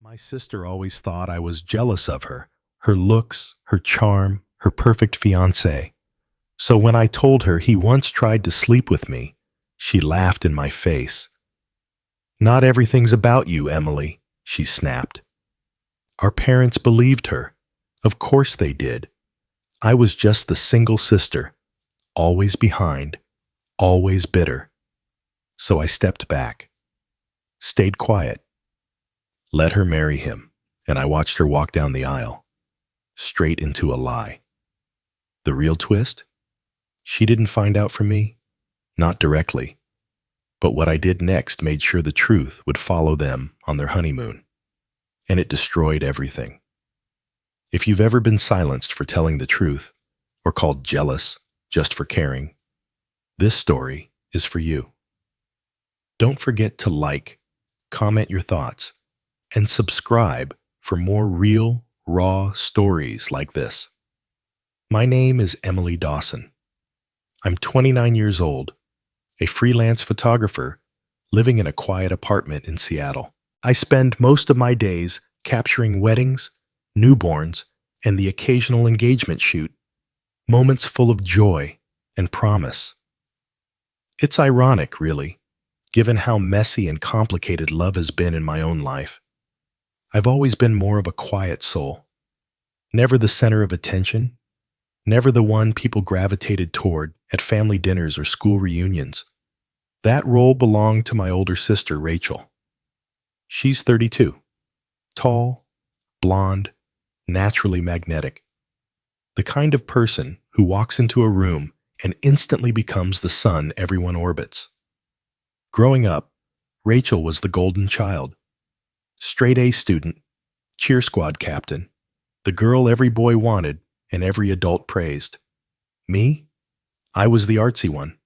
My sister always thought I was jealous of her looks, her charm, her perfect fiancé. So when I told her he once tried to sleep with me, she laughed in my face. "Not everything's about you, Emily," she snapped. Our parents believed her. Of course they did. I was just the single sister, always behind, always bitter. So I stepped back, stayed quiet, let her marry him, and I watched her walk down the aisle, straight into a lie. The real twist? She didn't find out from me, not directly. But what I did next made sure the truth would follow them on their honeymoon. And it destroyed everything. If you've ever been silenced for telling the truth, or called jealous just for caring, this story is for you. Don't forget to like, comment your thoughts, and subscribe for more real, raw stories like this. My name is Emily Dawson. I'm 29 years old, a freelance photographer living in a quiet apartment in Seattle. I spend most of my days capturing weddings, newborns, and the occasional engagement shoot, moments full of joy and promise. It's ironic, really, given how messy and complicated love has been in my own life. I've always been more of a quiet soul, never the center of attention, never the one people gravitated toward at family dinners or school reunions. That role belonged to my older sister, Rachel. She's 32, tall, blonde, naturally magnetic. The kind of person who walks into a room and instantly becomes the sun everyone orbits. Growing up, Rachel was the golden child. Straight A student, cheer squad captain, the girl every boy wanted and every adult praised. Me? I was the artsy one.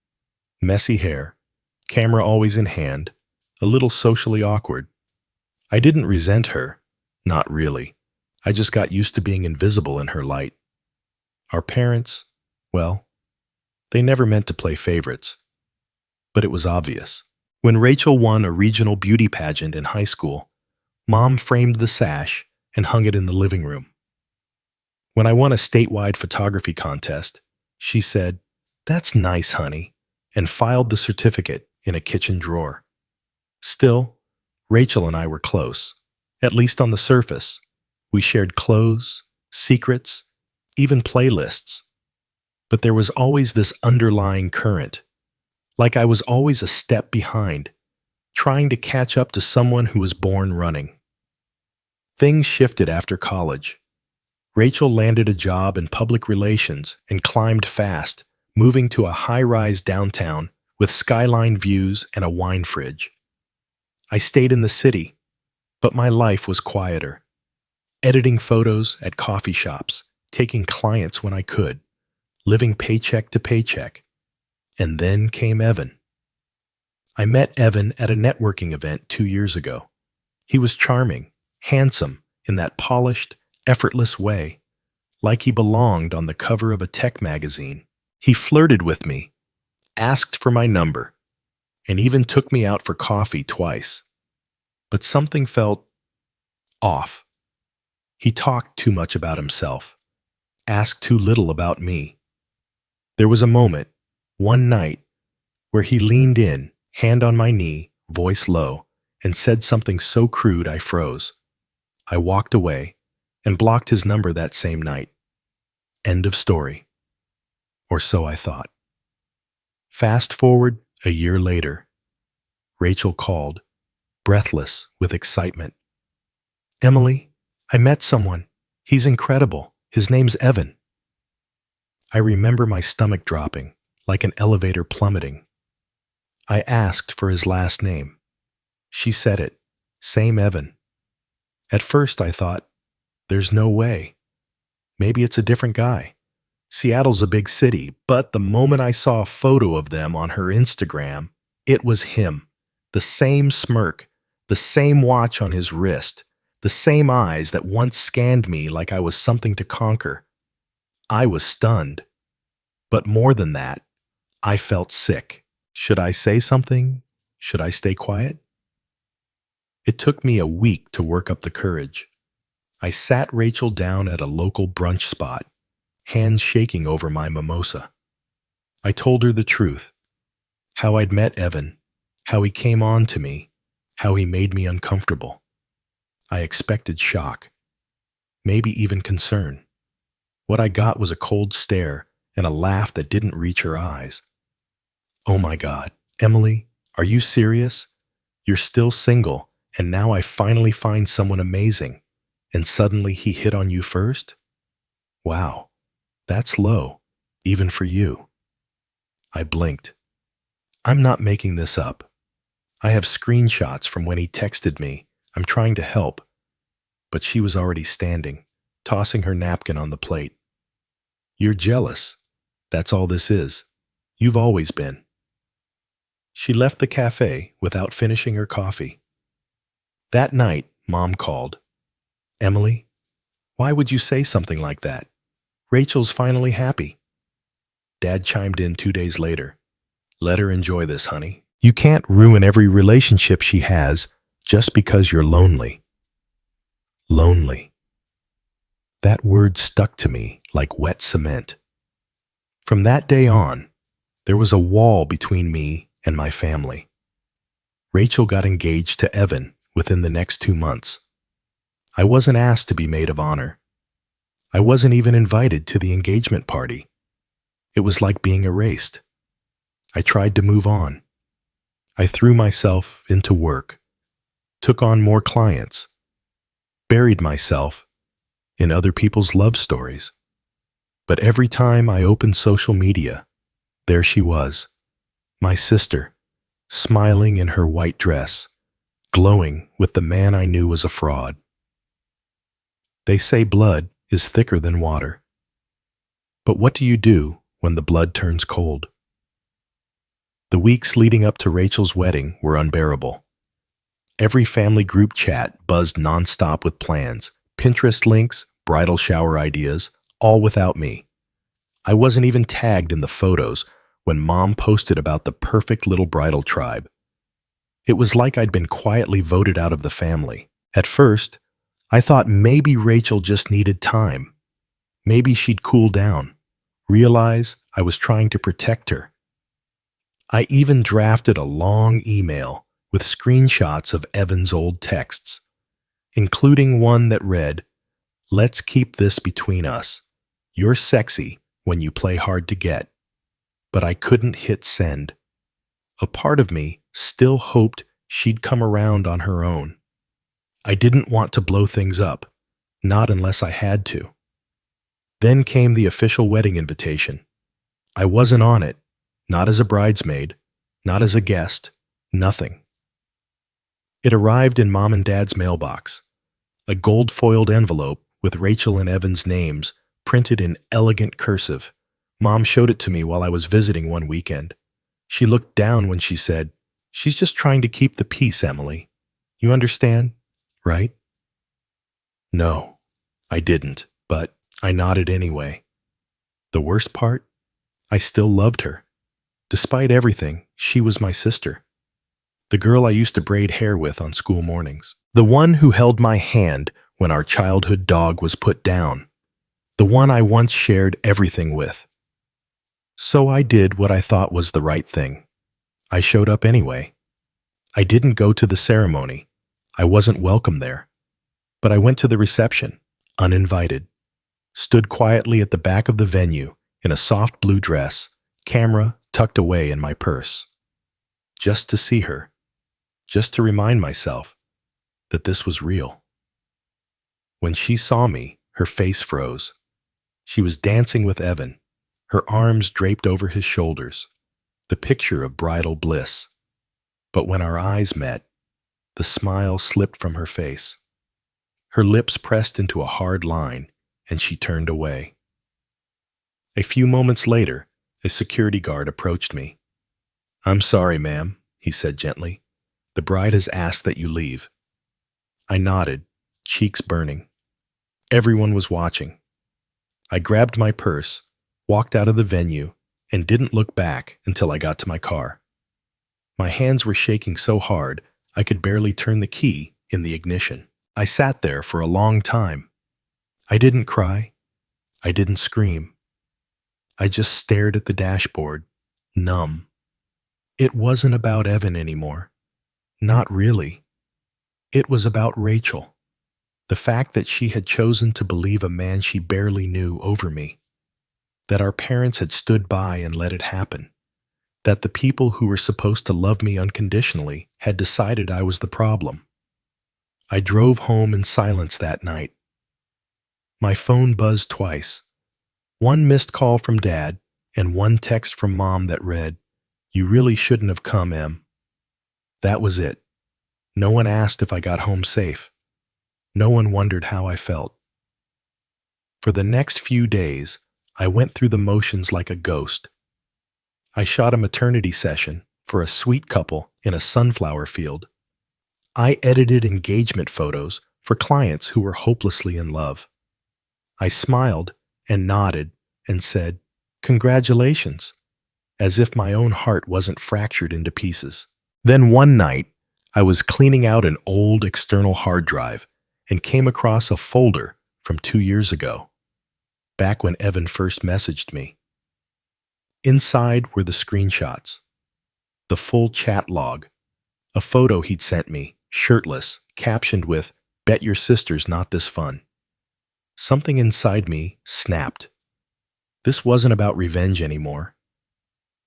Messy hair, camera always in hand, a little socially awkward. I didn't resent her, not really. I just got used to being invisible in her light. Our parents, well, they never meant to play favorites. But it was obvious. When Rachel won a regional beauty pageant in high school, Mom framed the sash and hung it in the living room. When I won a statewide photography contest, she said, "That's nice, honey," and filed the certificate in a kitchen drawer. Still, Rachel and I were close, at least on the surface. We shared clothes, secrets, even playlists. But there was always this underlying current, like I was always a step behind, trying to catch up to someone who was born running. Things shifted after college. Rachel landed a job in public relations and climbed fast, moving to a high-rise downtown with skyline views and a wine fridge. I stayed in the city, but my life was quieter. Editing photos at coffee shops, taking clients when I could, living paycheck to paycheck. And then came Evan. I met Evan at a networking event 2 years ago. He was charming, handsome, in that polished, effortless way, like he belonged on the cover of a tech magazine. He flirted with me, asked for my number, and even took me out for coffee twice. But something felt off. He talked too much about himself, asked too little about me. There was a moment, one night, where he leaned in, hand on my knee, voice low, and said something so crude I froze. I walked away and blocked his number that same night. End of story. Or so I thought. Fast forward a year later. Rachel called, breathless with excitement. "Emily, I met someone. He's incredible. His name's Evan." I remember my stomach dropping, like an elevator plummeting. I asked for his last name. She said it, same Evan. At first I thought, there's no way. Maybe it's a different guy. Seattle's a big city, but the moment I saw a photo of them on her Instagram, it was him. The same smirk, the same watch on his wrist, the same eyes that once scanned me like I was something to conquer. I was stunned. But more than that, I felt sick. Should I say something? Should I stay quiet? It took me a week to work up the courage. I sat Rachel down at a local brunch spot, hands shaking over my mimosa. I told her the truth, how I'd met Evan, how he came on to me, how he made me uncomfortable. I expected shock, maybe even concern. What I got was a cold stare and a laugh that didn't reach her eyes. Oh my God, Emily, are you serious? You're still single, and now I finally find someone amazing, and suddenly he hit on you first? Wow, that's low, even for you. I blinked. I'm not making this up. I have screenshots from when he texted me. I'm trying to help. But she was already standing, tossing her napkin on the plate. You're jealous. That's all this is. You've always been. She left the cafe without finishing her coffee. That night, Mom called. Emily, why would you say something like that? Rachel's finally happy. Dad chimed in 2 days later. Let her enjoy this, honey. You can't ruin every relationship she has just because you're lonely. Lonely. That word stuck to me like wet cement. From that day on, there was a wall between me and my family. Rachel got engaged to Evan within the next 2 months. I wasn't asked to be maid of honor. I wasn't even invited to the engagement party. It was like being erased. I tried to move on. I threw myself into work, took on more clients, buried myself in other people's love stories. But every time I opened social media, there she was, my sister, smiling in her white dress, glowing with the man I knew was a fraud. They say blood is thicker than water. But what do you do when the blood turns cold? The weeks leading up to Rachel's wedding were unbearable. Every family group chat buzzed nonstop with plans, Pinterest links, bridal shower ideas, all without me. I wasn't even tagged in the photos when Mom posted about the perfect little bridal tribe. It was like I'd been quietly voted out of the family. At first, I thought maybe Rachel just needed time. Maybe she'd cool down, realize I was trying to protect her. I even drafted a long email with screenshots of Evan's old texts, including one that read, "Let's keep this between us. You're sexy when you play hard to get." But I couldn't hit send. A part of me still hoped she'd come around on her own. I didn't want to blow things up, not unless I had to. Then came the official wedding invitation. I wasn't on it, not as a bridesmaid, not as a guest, nothing. It arrived in Mom and Dad's mailbox, a gold-foiled envelope with Rachel and Evan's names printed in elegant cursive. Mom showed it to me while I was visiting one weekend. She looked down when she said, "She's just trying to keep the peace, Emily. You understand, right?" No, I didn't, but I nodded anyway. The worst part? I still loved her. Despite everything, she was my sister. The girl I used to braid hair with on school mornings. The one who held my hand when our childhood dog was put down. The one I once shared everything with. So I did what I thought was the right thing. I showed up anyway. I didn't go to the ceremony. I wasn't welcome there. But I went to the reception, uninvited. Stood quietly at the back of the venue in a soft blue dress, camera tucked away in my purse. Just to see her. Just to remind myself that this was real. When she saw me, her face froze. She was dancing with Evan, her arms draped over his shoulders, the picture of bridal bliss. But when our eyes met, the smile slipped from her face. Her lips pressed into a hard line, and she turned away. A few moments later, a security guard approached me. "I'm sorry, ma'am," he said gently. "The bride has asked that you leave." I nodded, cheeks burning. Everyone was watching. I grabbed my purse, walked out of the venue, and didn't look back until I got to my car. My hands were shaking so hard I could barely turn the key in the ignition. I sat there for a long time. I didn't cry. I didn't scream. I just stared at the dashboard, numb. It wasn't about Evan anymore. Not really. It was about Rachel. The fact that she had chosen to believe a man she barely knew over me. That our parents had stood by and let it happen. That the people who were supposed to love me unconditionally had decided I was the problem. I drove home in silence that night. My phone buzzed twice. One missed call from Dad and one text from Mom that read, "You really shouldn't have come, Em." That was it. No one asked if I got home safe. No one wondered how I felt. For the next few days, I went through the motions like a ghost. I shot a maternity session for a sweet couple in a sunflower field. I edited engagement photos for clients who were hopelessly in love. I smiled and nodded and said, "Congratulations," as if my own heart wasn't fractured into pieces. Then one night, I was cleaning out an old external hard drive and came across a folder from 2 years ago, back when Evan first messaged me. Inside were the screenshots, the full chat log, a photo he'd sent me, shirtless, captioned with, "Bet your sister's not this fun." Something inside me snapped. This wasn't about revenge anymore.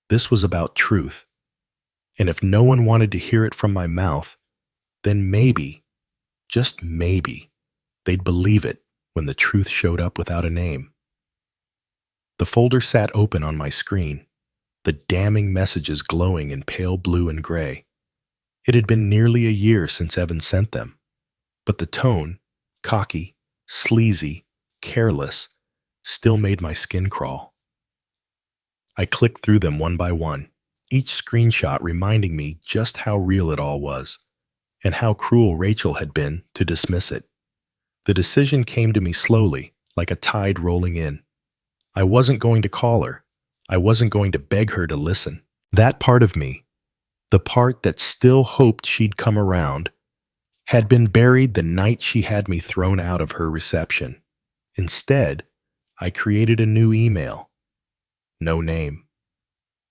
This was about truth. And if no one wanted to hear it from my mouth, then maybe, just maybe, they'd believe it when the truth showed up without a name. The folder sat open on my screen, the damning messages glowing in pale blue and gray. It had been nearly a year since Evan sent them, but the tone, cocky, sleazy, careless, still made my skin crawl. I clicked through them one by one, each screenshot reminding me just how real it all was, and how cruel Rachel had been to dismiss it. The decision came to me slowly, like a tide rolling in. I wasn't going to call her. I wasn't going to beg her to listen. That part of me, the part that still hoped she'd come around, had been buried the night she had me thrown out of her reception. Instead, I created a new email. No name.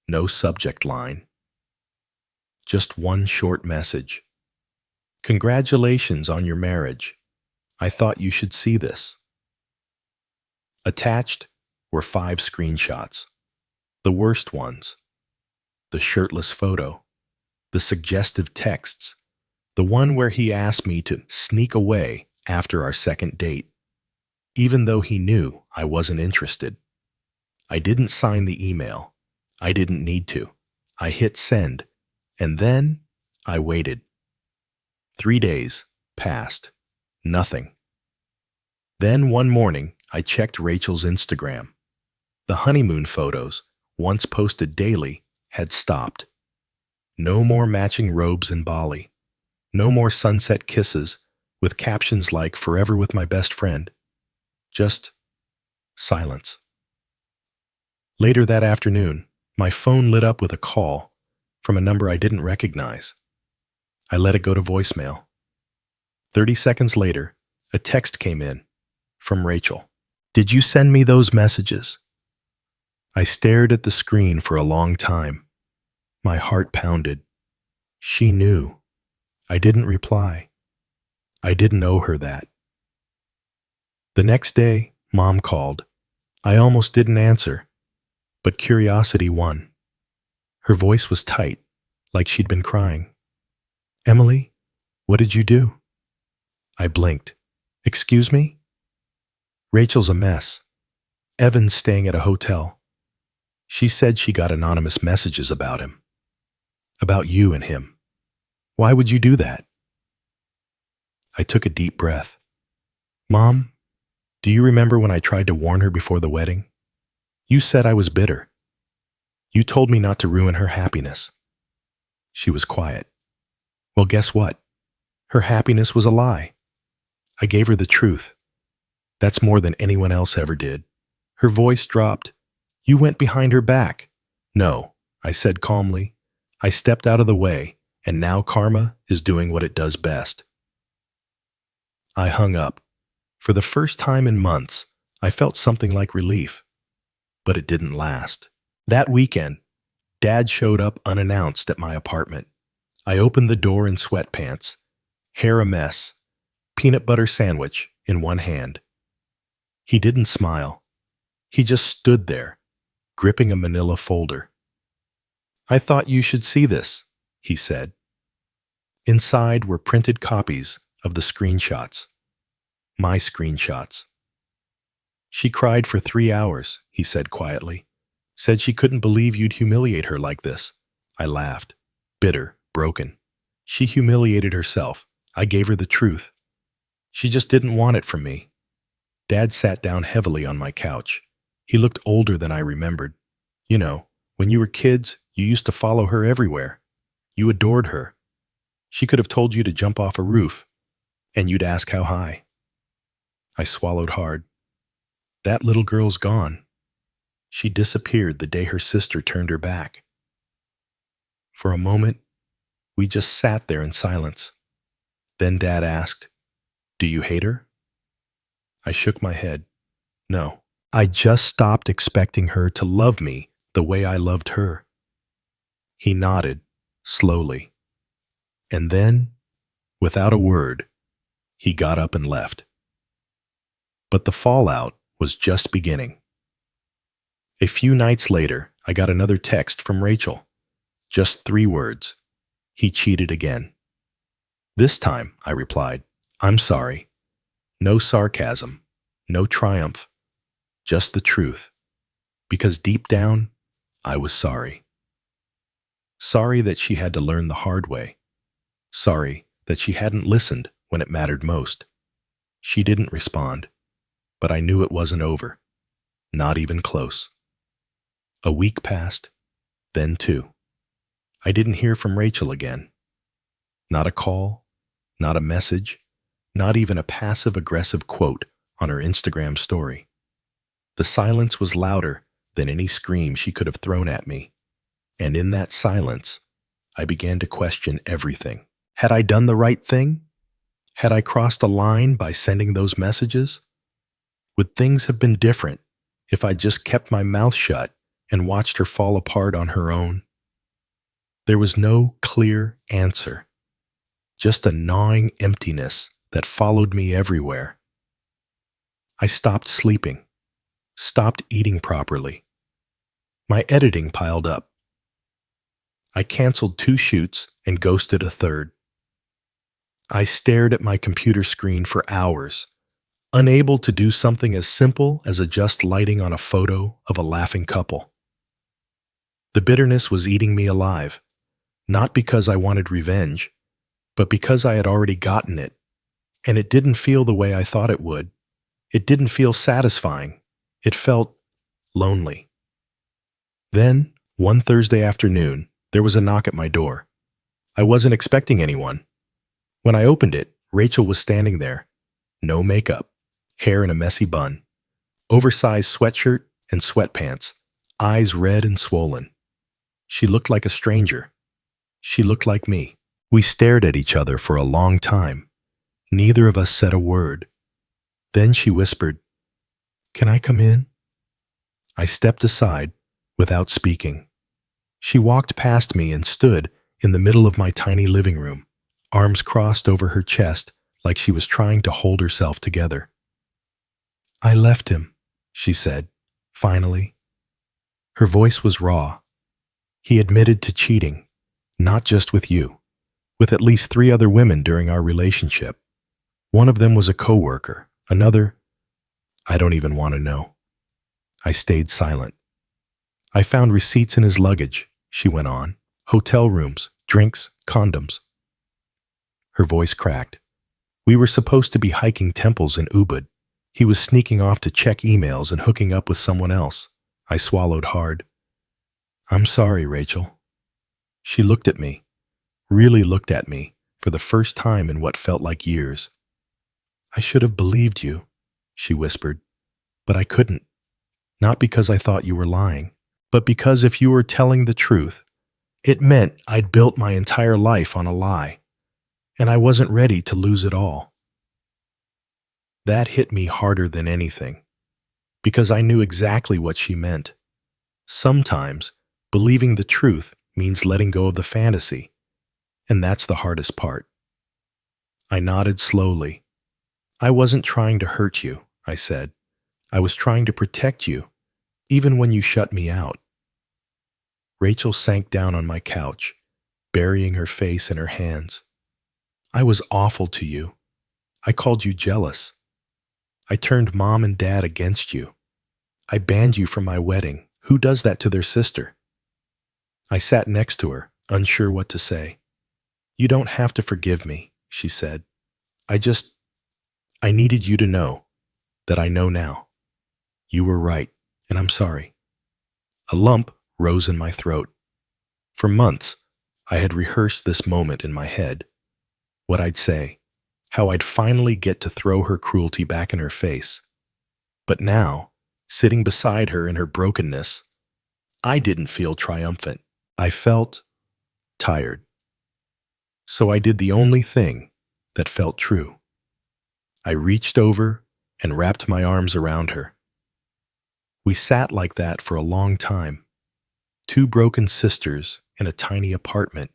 No subject line. Just one short message. "Congratulations on your marriage. I thought you should see this." Attached were 5 screenshots. The worst ones. The shirtless photo. The suggestive texts. The one where he asked me to sneak away after our second date, even though he knew I wasn't interested. I didn't sign the email. I didn't need to. I hit send, and then I waited. 3 days passed. Nothing. Then one morning, I checked Rachel's Instagram. The honeymoon photos, once posted daily, had stopped. No more matching robes in Bali. No more sunset kisses with captions like "Forever with my best friend." Just silence. Later that afternoon, my phone lit up with a call from a number I didn't recognize. I let it go to voicemail. 30 seconds later, a text came in from Rachel. "Did you send me those messages?" I stared at the screen for a long time. My heart pounded. She knew. I didn't reply. I didn't owe her that. The next day, Mom called. I almost didn't answer, but curiosity won. Her voice was tight, like she'd been crying. "Emily, what did you do?" I blinked. "Excuse me?" "Rachel's a mess. Evan's staying at a hotel. She said she got anonymous messages about him. About you and him. Why would you do that?" I took a deep breath. "Mom, do you remember when I tried to warn her before the wedding? You said I was bitter. You told me not to ruin her happiness." She was quiet. "Well, guess what? Her happiness was a lie. I gave her the truth. That's more than anyone else ever did." Her voice dropped. "You went behind her back." "No," I said calmly. "I stepped out of the way, and now karma is doing what it does best." I hung up. For the first time in months, I felt something like relief. But it didn't last. That weekend, Dad showed up unannounced at my apartment. I opened the door in sweatpants, hair a mess, peanut butter sandwich in one hand. He didn't smile. He just stood there, gripping a manila folder. "I thought you should see this," he said. Inside were printed copies of the screenshots. My screenshots. "She cried for 3 hours," he said quietly. "Said she couldn't believe you'd humiliate her like this." I laughed, bitter, broken. She humiliated herself. I gave her the truth. She just didn't want it from me. Dad sat down heavily on my couch. He looked older than I remembered. "You know, when you were kids, you used to follow her everywhere. You adored her. She could have told you to jump off a roof, and you'd ask how high." I swallowed hard. That little girl's gone. She disappeared the day her sister turned her back. For a moment, we just sat there in silence. Then Dad asked, "Do you hate her?" I shook my head. No, I just stopped expecting her to love me the way I loved her. He nodded, slowly. And then, without a word, he got up and left. But the fallout was just beginning. A few nights later, I got another text from Rachel. Just 3 words. "He cheated again." This time, I replied, "I'm sorry." No sarcasm, no triumph, just the truth. Because deep down, I was sorry. Sorry that she had to learn the hard way. Sorry that she hadn't listened when it mattered most. She didn't respond, but I knew it wasn't over. Not even close. A week passed, then 2. I didn't hear from Rachel again. Not a call, not a message, not even a passive-aggressive quote on her Instagram story. The silence was louder than any scream she could have thrown at me. And in that silence, I began to question everything. Had I done the right thing? Had I crossed a line by sending those messages? Would things have been different if I just kept my mouth shut and watched her fall apart on her own? There was no clear answer, just a gnawing emptiness that followed me everywhere. I stopped sleeping, stopped eating properly. My editing piled up. I canceled 2 shoots and ghosted a 3rd. I stared at my computer screen for hours, unable to do something as simple as adjust lighting on a photo of a laughing couple. The bitterness was eating me alive, not because I wanted revenge, but because I had already gotten it, and it didn't feel the way I thought it would. It didn't feel satisfying. It felt lonely. Then, one Thursday afternoon, there was a knock at my door. I wasn't expecting anyone. When I opened it, Rachel was standing there. No makeup, hair in a messy bun, oversized sweatshirt and sweatpants, eyes red and swollen. She looked like a stranger. She looked like me. We stared at each other for a long time. Neither of us said a word. Then she whispered, "Can I come in?" I stepped aside without speaking. She walked past me and stood in the middle of my tiny living room, arms crossed over her chest like she was trying to hold herself together. "I left him," she said, finally. Her voice was raw. "He admitted to cheating, not just with you, with at least 3 other women during our relationship. One of them was a coworker, another, I don't even want to know." I stayed silent. "I found receipts in his luggage," she went on. "Hotel rooms, drinks, condoms." Her voice cracked. "We were supposed to be hiking temples in Ubud. He was sneaking off to check emails and hooking up with someone else." I swallowed hard. "I'm sorry, Rachel." She looked at me, really looked at me, for the first time in what felt like years. "I should have believed you," she whispered, "but I couldn't. Not because I thought you were lying, but because if you were telling the truth, it meant I'd built my entire life on a lie, and I wasn't ready to lose it all." That hit me harder than anything, because I knew exactly what she meant. Sometimes, believing the truth means letting go of the fantasy, and that's the hardest part. I nodded slowly. I wasn't trying to hurt you, I said. I was trying to protect you, even when you shut me out. Rachel sank down on my couch, burying her face in her hands. I was awful to you. I called you jealous. I turned mom and dad against you. I banned you from my wedding. Who does that to their sister? I sat next to her, unsure what to say. You don't have to forgive me, she said. I needed you to know that I know now. You were right, and I'm sorry. A lump rose in my throat. For months, I had rehearsed this moment in my head. What I'd say, how I'd finally get to throw her cruelty back in her face. But now, sitting beside her in her brokenness, I didn't feel triumphant. I felt tired. So I did the only thing that felt true. I reached over and wrapped my arms around her. We sat like that for a long time, two broken sisters in a tiny apartment,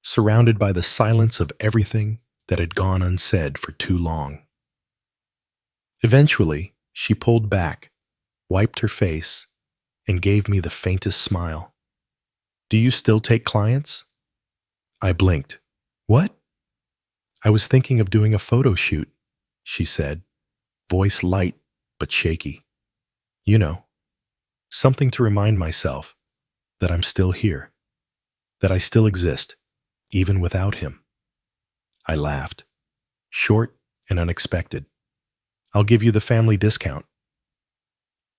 surrounded by the silence of everything that had gone unsaid for too long. Eventually, she pulled back, wiped her face, and gave me the faintest smile. Do you still take clients? I blinked. What? I was thinking of doing a photo shoot, she said, voice light but shaky. You know, something to remind myself that I'm still here, that I still exist, even without him. I laughed, short and unexpected. I'll give you the family discount.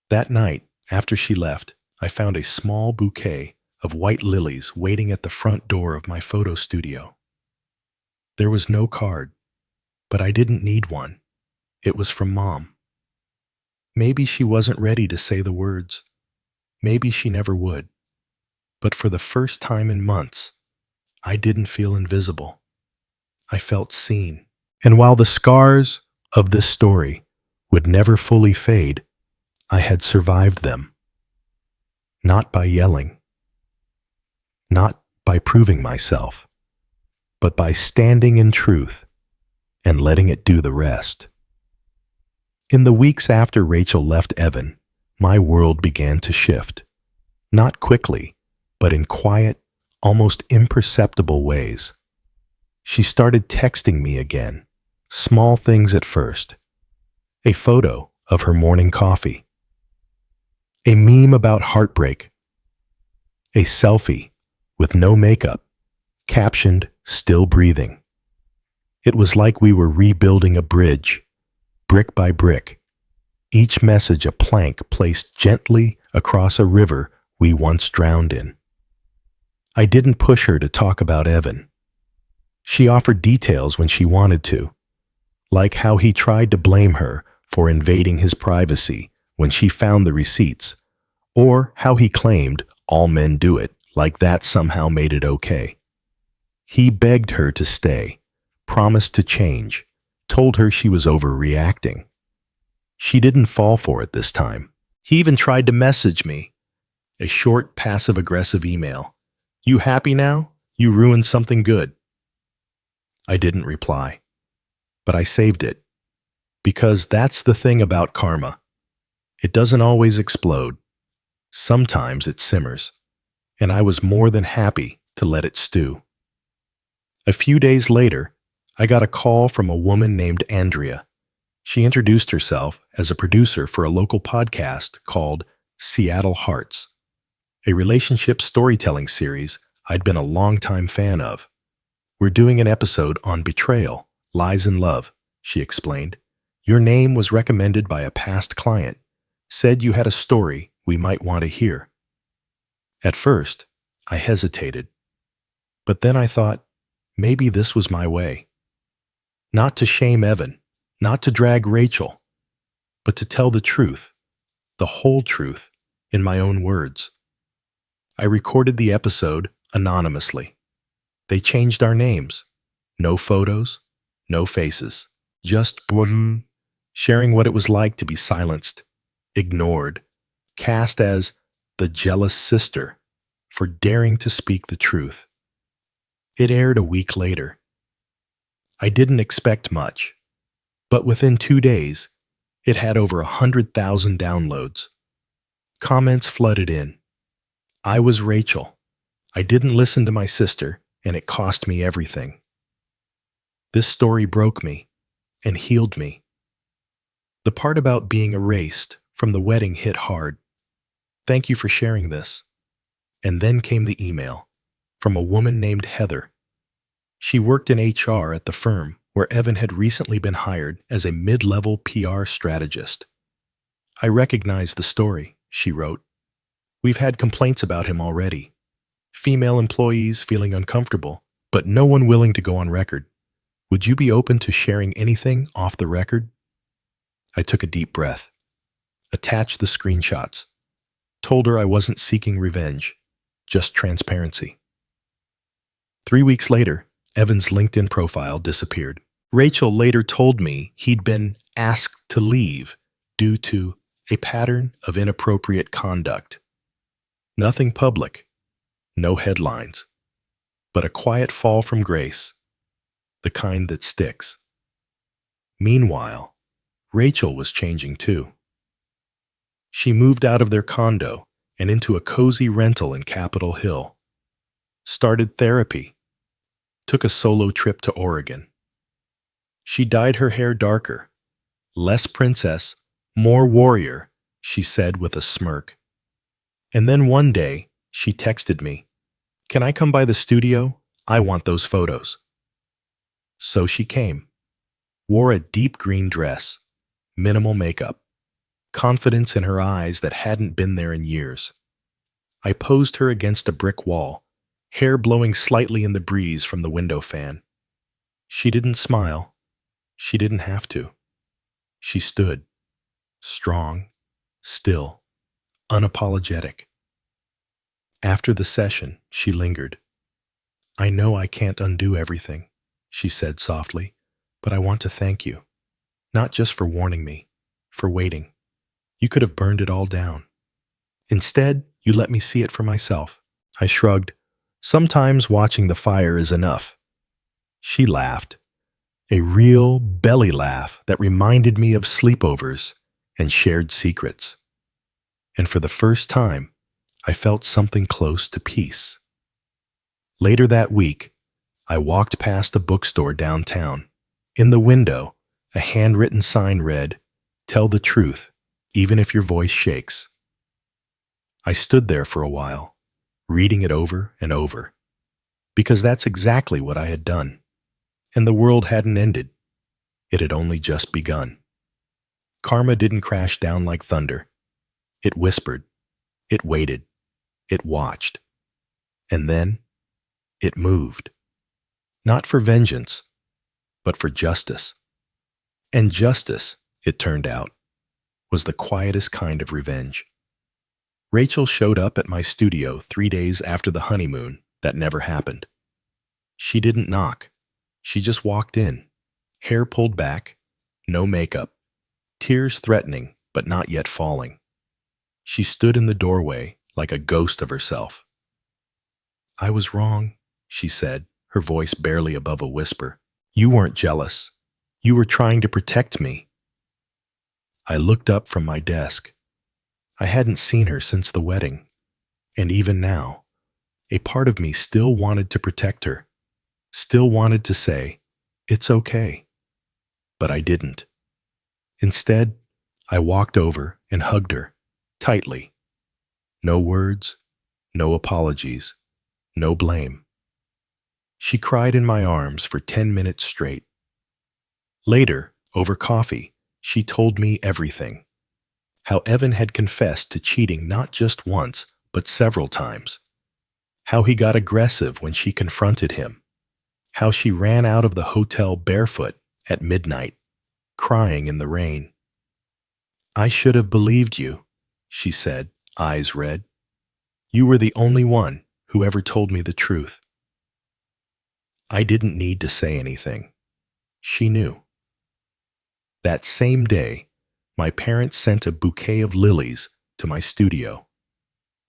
That night, after she left, I found a small bouquet of white lilies waiting at the front door of my photo studio. There was no card, but I didn't need one. It was from Mom. Maybe she wasn't ready to say the words. Maybe she never would. But for the first time in months, I didn't feel invisible. I felt seen. And while the scars of this story would never fully fade, I had survived them. Not by yelling, not by proving myself, but by standing in truth and letting it do the rest. In the weeks after Rachel left Evan, my world began to shift. Not quickly, but in quiet, almost imperceptible ways. She started texting me again, small things at first. A photo of her morning coffee. A meme about heartbreak. A selfie with no makeup, captioned, "Still breathing." It was like we were rebuilding a bridge, brick by brick, each message a plank placed gently across a river we once drowned in. I didn't push her to talk about Evan. She offered details when she wanted to, like how he tried to blame her for invading his privacy when she found the receipts, or how he claimed all men do it, like that somehow made it okay. He begged her to stay, promised to change, told her she was overreacting. She didn't fall for it this time. He even tried to message me, a short, passive-aggressive email. You happy now? You ruined something good. I didn't reply, but I saved it, because that's the thing about karma. It doesn't always explode. Sometimes it simmers, and I was more than happy to let it stew. A few days later, I got a call from a woman named Andrea. She introduced herself as a producer for a local podcast called Seattle Hearts, a relationship storytelling series I'd been a longtime fan of. We're doing an episode on betrayal, lies and love, she explained. Your name was recommended by a past client, said you had a story we might want to hear. At first, I hesitated, but then I thought, maybe this was my way. Not to shame Evan, not to drag Rachel, but to tell the truth, the whole truth, in my own words. I recorded the episode anonymously. They changed our names. No photos, no faces, just boom. sharing what it was like to be silenced, ignored, cast as the jealous sister for daring to speak the truth. It aired a week later. I didn't expect much, but within 2 days, it had over 100,000 downloads. Comments flooded in. I was Rachel. I didn't listen to my sister, and it cost me everything. This story broke me and healed me. The part about being erased from the wedding hit hard. Thank you for sharing this. And then came the email from a woman named Heather. She worked in HR at the firm where Evan had recently been hired as a mid-level PR strategist. I recognize the story, she wrote. We've had complaints about him already. Female employees feeling uncomfortable, but no one willing to go on record. Would you be open to sharing anything off the record? I took a deep breath, attached the screenshots, told her I wasn't seeking revenge, just transparency. 3 weeks later, Evan's LinkedIn profile disappeared. Rachel later told me he'd been asked to leave due to a pattern of inappropriate conduct. Nothing public, no headlines, but a quiet fall from grace, the kind that sticks. Meanwhile, Rachel was changing too. She moved out of their condo and into a cozy rental in Capitol Hill, started therapy, took a solo trip to Oregon. She dyed her hair darker, less princess, more warrior, she said with a smirk. And then one day, she texted me, "Can I come by the studio? I want those photos." So she came, wore a deep green dress, minimal makeup, confidence in her eyes that hadn't been there in years. I posed her against a brick wall, hair blowing slightly in the breeze from the window fan. She didn't smile. She didn't have to. She stood, strong, still, unapologetic. After the session, she lingered. "I know I can't undo everything," she said softly, "but I want to thank you. Not just for warning me, for waiting. You could have burned it all down. Instead, you let me see it for myself." I shrugged. Sometimes watching the fire is enough. She laughed, a real belly laugh that reminded me of sleepovers and shared secrets. And for the first time, I felt something close to peace. Later that week, I walked past a bookstore downtown. In the window, a handwritten sign read, "Tell the truth, even if your voice shakes." I stood there for a while, reading it over and over, because that's exactly what I had done. And the world hadn't ended. It had only just begun. Karma didn't crash down like thunder. It whispered. It waited. It watched. And then it moved. Not for vengeance, but for justice. And justice, it turned out, was the quietest kind of revenge. Rachel showed up at my studio 3 days after the honeymoon that never happened. She didn't knock. She just walked in, hair pulled back, no makeup, tears threatening but not yet falling. She stood in the doorway like a ghost of herself. "I was wrong," she said, her voice barely above a whisper. "You weren't jealous. You were trying to protect me." I looked up from my desk. I hadn't seen her since the wedding, and even now, a part of me still wanted to protect her, still wanted to say, "It's okay." But I didn't. Instead, I walked over and hugged her, tightly. No words, no apologies, no blame. She cried in my arms for 10 minutes straight. Later, over coffee, she told me everything. How Evan had confessed to cheating not just once, but several times. How he got aggressive when she confronted him. How she ran out of the hotel barefoot at midnight, crying in the rain. "I should have believed you," she said, eyes red. "You were the only one who ever told me the truth." I didn't need to say anything. She knew. That same day, my parents sent a bouquet of lilies to my studio.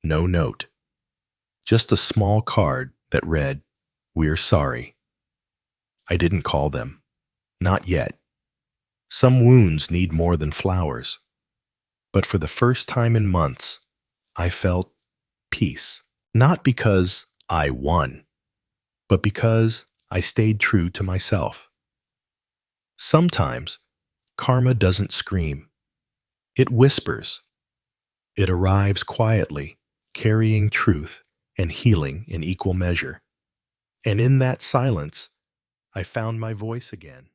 No note, just a small card that read, "We're sorry." I didn't call them. Not yet. Some wounds need more than flowers. But for the first time in months, I felt peace. Not because I won, but because I stayed true to myself. Sometimes, karma doesn't scream. It whispers. It arrives quietly, carrying truth and healing in equal measure. And in that silence, I found my voice again.